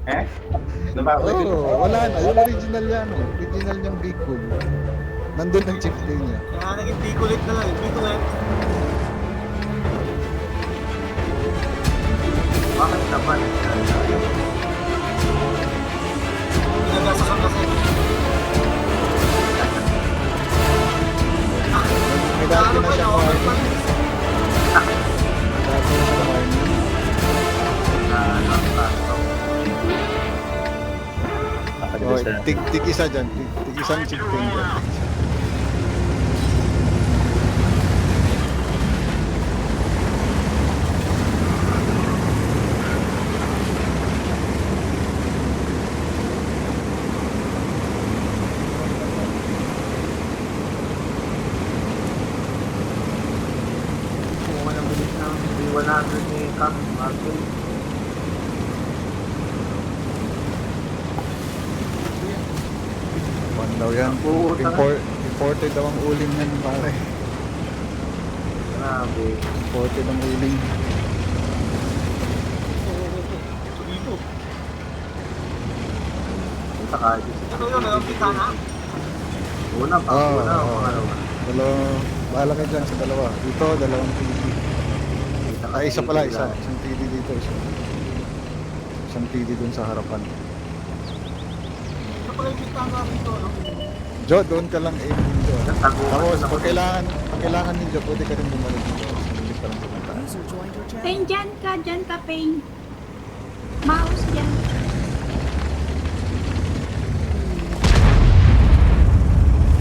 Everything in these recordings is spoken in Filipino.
Eh? Nabawi din. Oo, wala na. Yung original yan. Original niyang Bicol. Nandun ang chieftain niya. Kaya naging Bicolit na lang. Bicolit. Bakit naman? Pinagasasan kasi. May dati na siya Overtime. warning. Dati na siya warning. Oh, tig isa dyan. Tig isang chieftain dyan. Tig isa. Kung anong bilis ng B100 ni Cam Martin. One daw yan. Imported daw ang uling yan, pare. Grabe. Imported ang uling. Dito. Yung sakay dito. Ito yun, nagpita na. Una pa. Oo, Una o oo. pangalawa. Bahala kayo dyan sa dalawa. Dito, dalawang TD. Ay, isa pala, isa. Isang TD dito, isa. Isang TD dun sa harapan. Ito pala yung pita na rito, no? Jo, doon ka lang aim dito. Nagtaguan Tapos, pag kailangan ninyo, pwede ka rin bumalik dito. Hindi ka lang pumunta. Pain, dyan ka, Pain. Mouse dyan.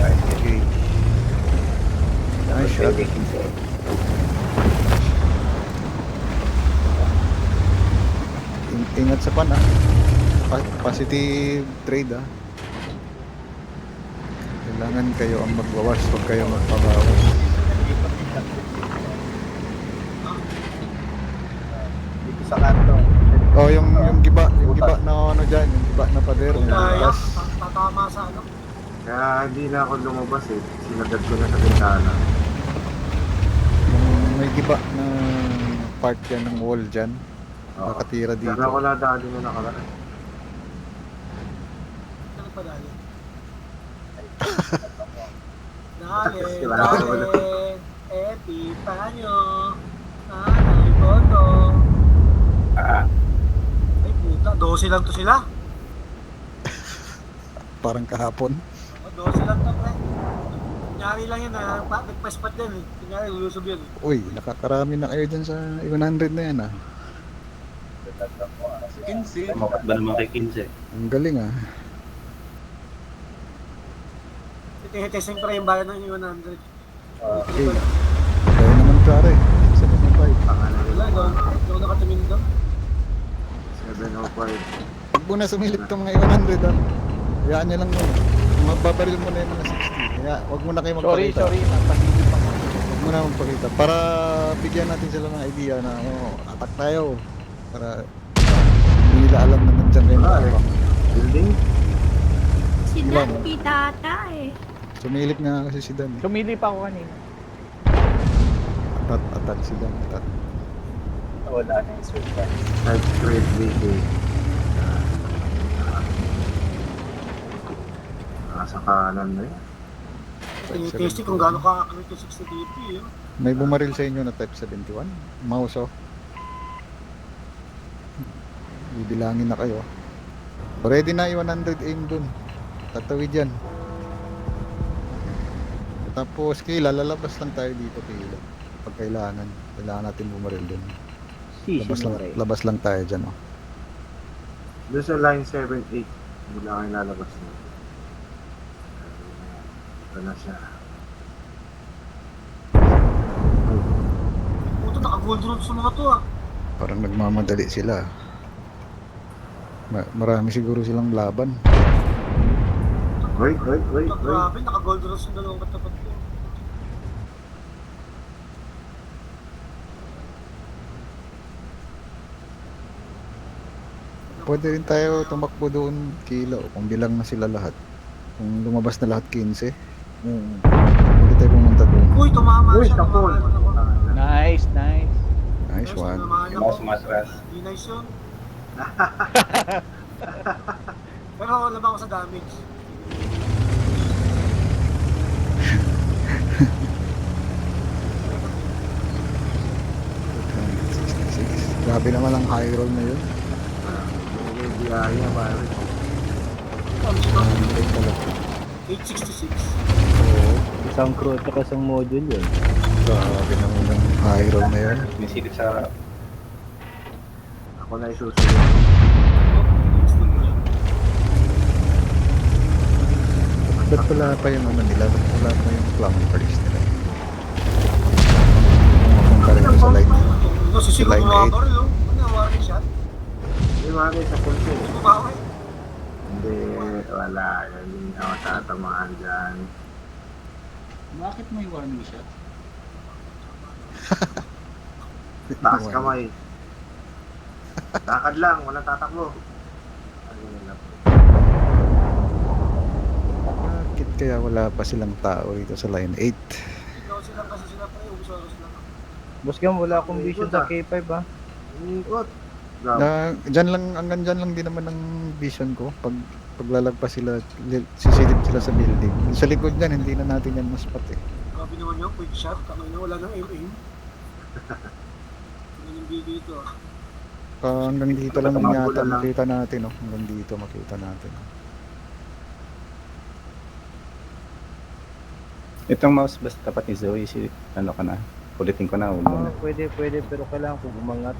Okay. Nice shot. Ingat sa pan, ah. Positive trade, ah. Kailangan kayo ang magbawas, huwag kayo magpabawas. Dito sa kanto. Oh, yung giba na ano diyan, yung giba na pader. Kaya, Tapos, tatama sa ano. Kaya hindi na ako lumabas eh. Sinagad ko na sa bintana. yung may giba na part yan ng wall diyan. Oo. Nakatira dito. Kaya ako nadali na nakaraan. Ano pa dali? Sila. Dali. Tita nyo. Nanay ko to. Ay puta, 12 lang to sila. Parang kahapon. 12 lang to, pre. Kunyari lang yan, nagpa-spot yan eh. Kunyari, lulusob yan eh. Uy, nakakarami na kayo dyan sa 100 na yan, ah. 15. Mapat ba naman kay 15? Ang galing, ah. Tinitesting pa yung bayan ng 100. Okay. Kaya naman pare. 705. Pangalan Wala, ikaw nakatumingin doon. 705. Huwag mo na sumilip itong mga 100, ah. Hayaan nyo lang muna. Magbabaril mo na yung mga 60. Kaya huwag mo na kayo magpakita. Napasigil pa. Huwag mo na magpakita. Para bigyan natin sila ng idea na attack tayo. Para hindi nila alam na nandyan kayo Wala eh. nakabak. Building? Si Ilan? Dan Pitata eh. Sumilip nga kasi si Dan. Sumili pa ako kanina. Atat si Dan. Atat. Wala na yung switch. Type grade VK. Nasa kanan na yun. Tinitesting kung gaano ka-accurate yung 60 dp eh. May bumaril sa inyo na type 71. Mouse, oh. Bibilangin na kayo. Ready na yung 100 aim dun. Tatawid yan. Tapos kila, lalabas lang tayo dito kila. Pag kailangan natin bumaril dun. Labas lang tayo dyan, oh. Doon sa line 7-8. Mula kayo lalabas na. Ito na siya. Puto, naka-gold road sa mga to ah. Parang nagmamadali sila. Marami siguro silang laban. Wait. Grabe, naka-gold road sa dalawang katapat ko. Pwede rin tayo tumakbo doon kilo kung bilang na sila lahat. Kung lumabas na lahat 15. Pwede tayo pumunta doon. Uy, tumama Uy, siya. kapol. Tumama. Nice. Nice one. Tinamaan Mas ako. masras. Di nice yun. Pero labang ko sa damage. Grabe naman ang high roll na yun. May biyaya, pare. Hindi talaga. 866. Oo. Isang crew at saka isang module yun. Grabe naman ang high roll na yun. May silip sa Ako na isusunod. Ba't wala pa yung ano nila? Ba't wala pa yung clunkers nila? Kung mapunta rin sa line. Ito, sisiguro Line mga 8. baril, oh. Ano, warning shot? Hindi mali sa pulse. Hindi mo ba Hindi, wala. Hindi ako tatamaan dyan. Bakit may warning shot? Taas kamay. Lakad lang, walang tatakbo. Ano na po? Bakit kaya wala pa silang tao rito sa line 8? Ikaw sila kasi sila pre, ubus-ubus lang. Boss Gam, wala akong vision sa K5 ah. Ikot. Grabe. Na, dyan lang, hanggang dyan lang din naman ang vision ko. Paglalagpas sila, sisilip sila sa building. Sa likod niyan, hindi na natin yan maspot eh. Grabe naman yun, quick shot. Kamay na wala nang aim-aim. Tingnan yung video ito. Hanggang dito lang Magulan yata lang. makita natin, no? Hanggang dito makita natin. Itong mouse basta tapat ni Zoe, ano ka na, ulitin ko na, Ah, pwede, pero kailangan kong umangat.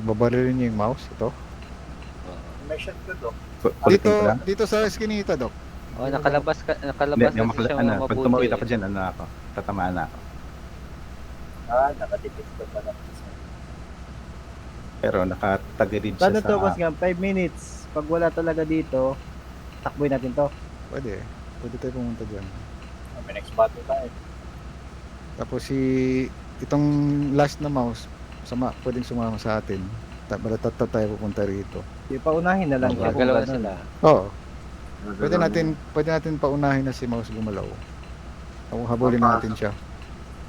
Babarilin niyo yung mouse, ito. May shot ko to. Dito, Ulitin ko lang. dito sa eskinita, Dok. Oh, nakalabas Hindi, na yung siya ano, mabuti. pag tumawid ako dyan, ano ako, tatamaan na ako. Ah, nakatipid ko pa lang. Pero nakatagilid siya Paano sa... to, Boss Gam? 5 minutes. Pag wala talaga dito, takboy natin to. Pwede. Pwede tayo pumunta dyan. May next battle tayo. Tapos itong last na mouse, pwedeng sumama sa atin. Balatat tayo pupunta rito. Di paunahin na lang. Gagalawan Kung sila. Oo. Pwede natin paunahin na si mouse gumalaw. Kung habulin natin siya.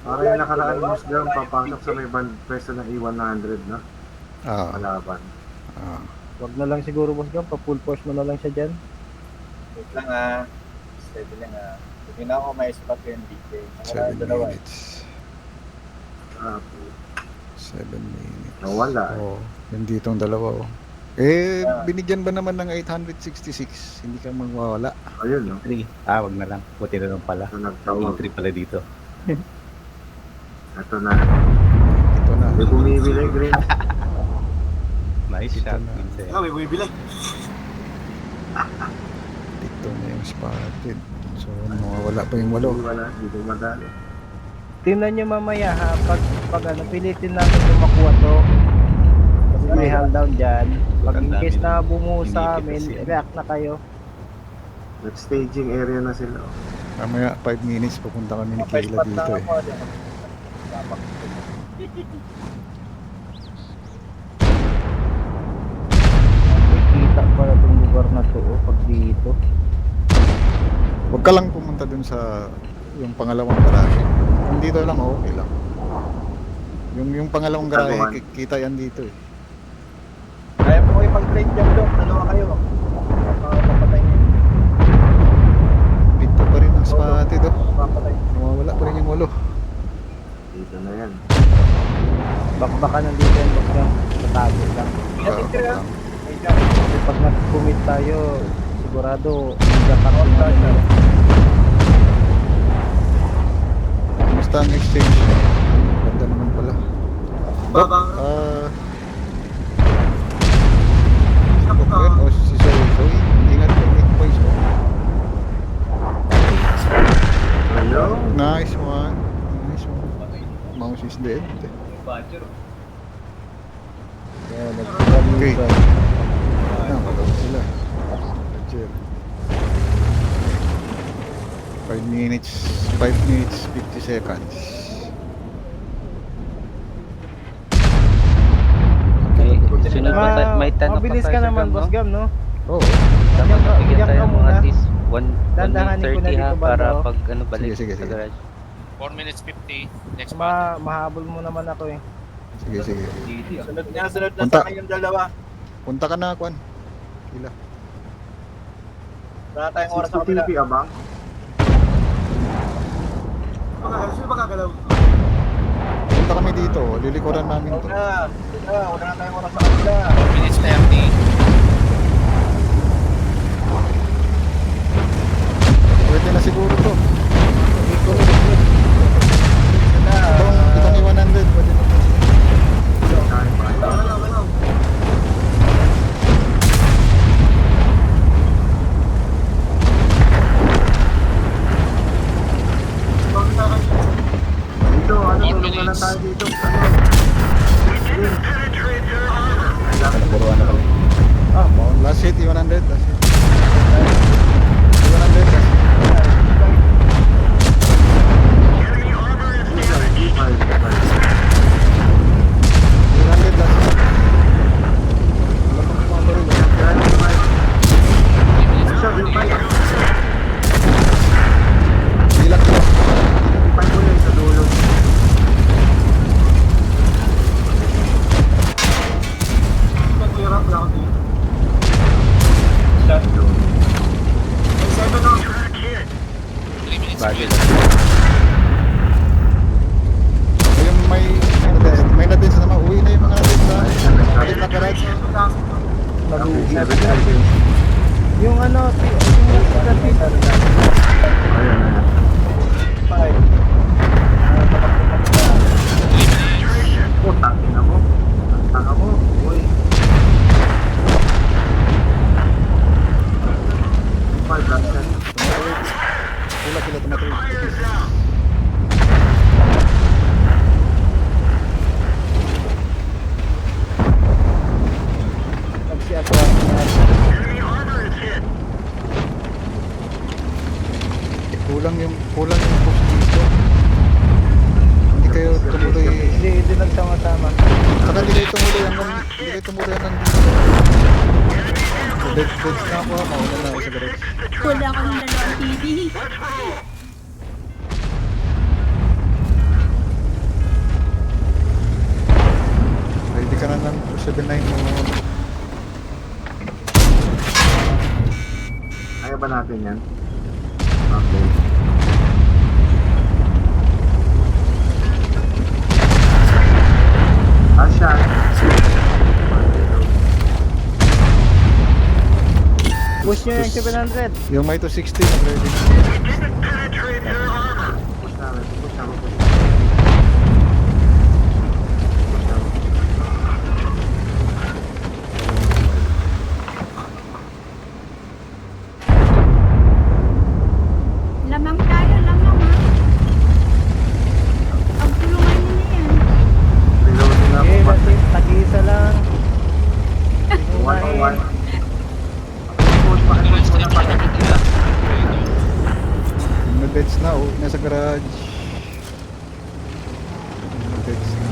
Para yung nakaraan mo dyan, papasok sa may band pwesto na E100 na. Ah. Malaban. Wag na lang siguro, Boss Gam. Pa-full force mo na lang siya dyan. Wait lang ah. Steady lang ah. Hindi na ako may spot yung DK. 7 minutes. Ah, 7 minutes. nawala. Oo. Yung ditong dalawa, oh. Binigyan ba naman ng 866? Hindi ka magwawala. Ayun, no? 3. Wag na lang. Buti na lang pala. Ito nagtawag. 3 pala dito. Ito na. Ito na. May bumibili, Green. Nice Dito shot, na. Vincent. Ah, may bumibili. Dito na yung spotted. So, mawawala pa yung walo. Wala, dito madali. Tingnan nyo mamaya ha, pag ano, pilitin natin yung makuha to. Kasi may hold down dyan. Pag in case na bumuo sa amin, react na kayo. Nag-staging area na sila. Mamaya 5 minutes pupunta kami ni Kayla dito eh. Kita pala itong lugar na to pag dito. Huwag ka lang pumunta dun sa yung pangalawang garahe. Kung dito lang, okay lang. Yung pangalawang garahe, kita yan dito eh. Kaya po kayo pag-trade dyan doon, dalawa kayo. Papatay niyo. Dito pa rin ang spotted oh. Papatay. Nawawala pa rin yung walo. Dito na yan. Bakbaka nandito yan, boss ka. Tatago lang. Kasi pag nag-commit tayo, sigurado, hindi ka na. Kumusta ang exchange? Ganda naman pala. Babang. Dok yan, o si Zoe. Zoe, ingat yung hit points mo. Hello? Nice one. Nice one. Mouse is dead. Kaya nag-run Okay. ka. Wala sila. Roger. 5 minutes 50 seconds. Okay, sunod pa tayo. May tanong pa Mabilis tayo ka sa naman, Gam, Boss no? Gam, no? Oo. Dapat Bigyan ka nabigyan tayo ng muna. at least Dandahanin ko na 1:30 ha, dito, para banda, oh. pag ano balik Sige, sa sige. garage. 4 minutes 50. Next spot. Mahabol mo naman ako eh. Sige, sige. Sunod na Punta. sa kayong dalawa. Punta ka na, Kwan. Kila. Wala tayong oras sa kabila. CCTV abang. Sino ba kagalaw? Punta kami dito. Lilikuran namin to. Wala na tayong oras sa kabila. 4 minutes 30. Pwede na siguro to. Itong i-100. Pwede na to. Wala. Dito, ano, 4 tulungan lang minutes. tayo dito. Napuruan na kami. Last hit, i-100. Last hit. I-100. Last hit. I-100 last hit. Wala pang kumabaril. Dilak ko. Ipay mo yun sa dulo. Nag-clear up lang ako dito. May 7 no? 3 minutes Bagay 20. Yung may na din sa naman. Uwi na yung mga natin sa balik na garage. Yung ano, yung Oh, tangin na mo. Tanga mo. Uy. Five last yan. Pila tumatawid. Kulang yung post dito. Hindi kayo tumuloy. Hindi nagsama-sama. Saka hindi kayo tumuloy hanggang dito. Dead na ako ha. Mauna na ako sa garage. Wala ako ng dalawang TV. Ready ka na ng 279 mo. Kaya ba natin yan? Okay. Asya. Push nyo yung 700. Yung may 260 ready na. Push namin. Lamang tayo, lamang ha. Pagtulungan nyo na yan. Reloading na Okay, ako. that's it. Tag-isa lang. One on one. Push mo na pa. Yung deads na. Nasa garage. Yung deads na.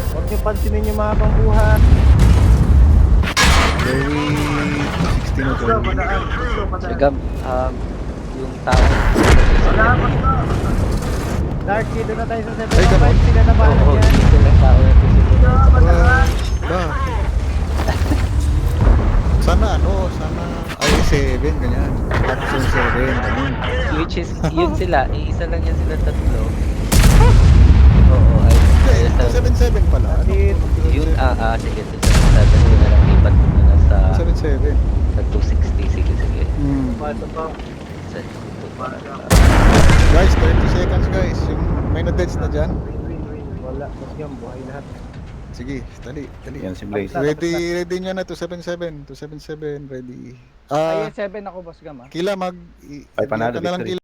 Huwag nyo pansinin yung mga pangbuhat. Very 260 na Let's go, padaan. Let's go, padaan. Gab, yung tao. Padaan, padaan. Dark, dito na tayo sa Ay, ganun? 705. Sila na bahala Oo, dyan. dito lang tao na to sila. Padaan. Ba? Sana i7 ganyan. Tapos yung 7 ganyan. Which is, yun sila, isa lang yan sila tatlo. Oo, ay, Hindi, 77 pala. Ano? yun, sige, sa 7 yun na lang, ipat mo na lang sa 77. 260, sige. Ito to. Sa ito para Guys, 30 seconds guys. Yung may na-deads na dyan. Wala, tapos yung buhay lahat. Sige, dali. Yan si Blaze. Ready nyo na 277. 277, ready. Ayun, 7 ako, boss Gam. Kila Ay, panalo, na lang victory.